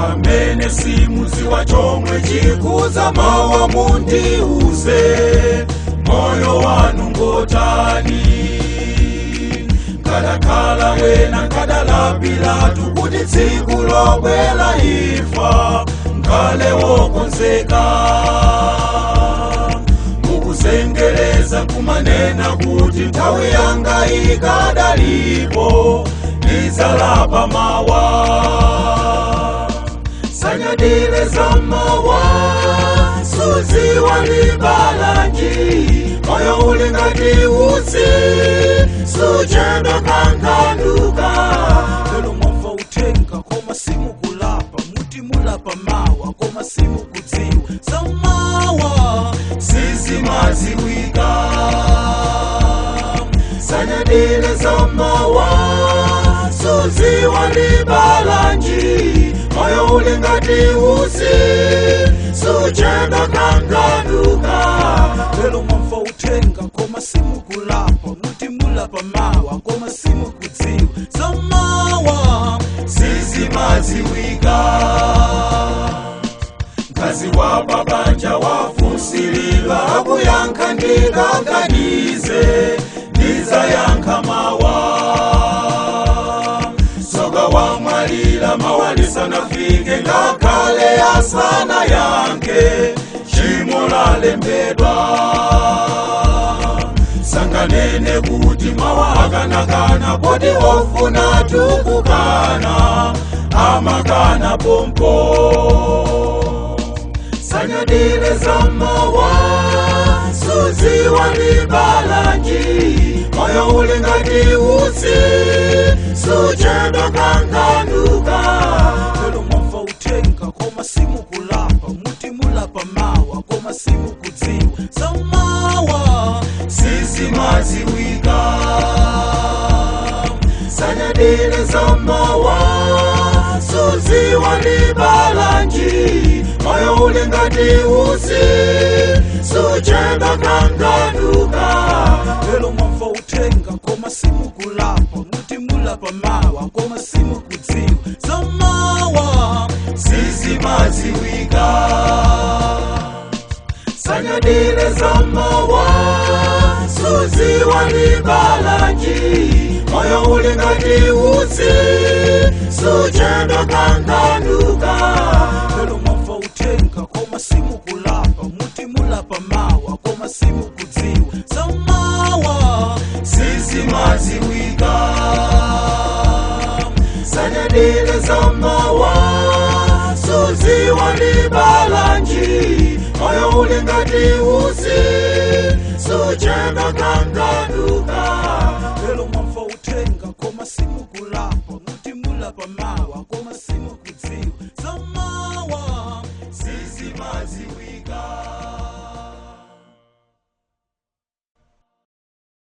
amene simuziwa chomwe chikuza mawa mundiuze moyo wanu ngotani kadakhala wena kadalapila tukuti tsiku lobwela ifa ngale wokonzeka mukusengereza kumanena kuti nthawi yanga ikadalipo nizalapa mawa sanyadile za mawa suziwa libalanji moyo ulingati utsi sujenda kanganuka lelo mwamva utenga koma simu kulapa muti mulapa mawa koma simu kudziwa za mawa sisi maziwika sanyadile za mawa suziwa libalanji moyo ulingati utsi sujenda kanganuka lelo mwamva utenga koma simu kulapa muti mulapa mawa koma simu kudziwa za mawa sisi maziwika mkazi wa babanja wafusililwa akuyanka ndikaganize nizayanka mawa soga wa mwalila mawalisa nafike ngakale asana yanke shimo lalembedwa sanganene kuti mawa akanakana poti wofuna tukukana amakana pompo sanyadile za mawa suziwa libalanji moyo ulingati utsi sujenda kanganuka lelo mwamva utenga koma simu kulapa muti mulapa mawa koma simu kudziwa za mawa sisi maziwika sanyadile za mawa suziwa libalanji moyo ulingati utsi sujenda kanganuka lelo mwamva utenga koma simu kulapa muti mulapa mawa koma simu kudziwa za mawa sisi maziwika sanyadile za mawa suziwa libalanji moyo ulingati utsi sujenda kanganuka lelo mwamva utenga koma simu kulapa muti mulapa mawa koma simu kudziwa za mawa sisi maziwika sanyadile za mawa suziwa libalanji moyo ulingati utsi sujenda kanganuka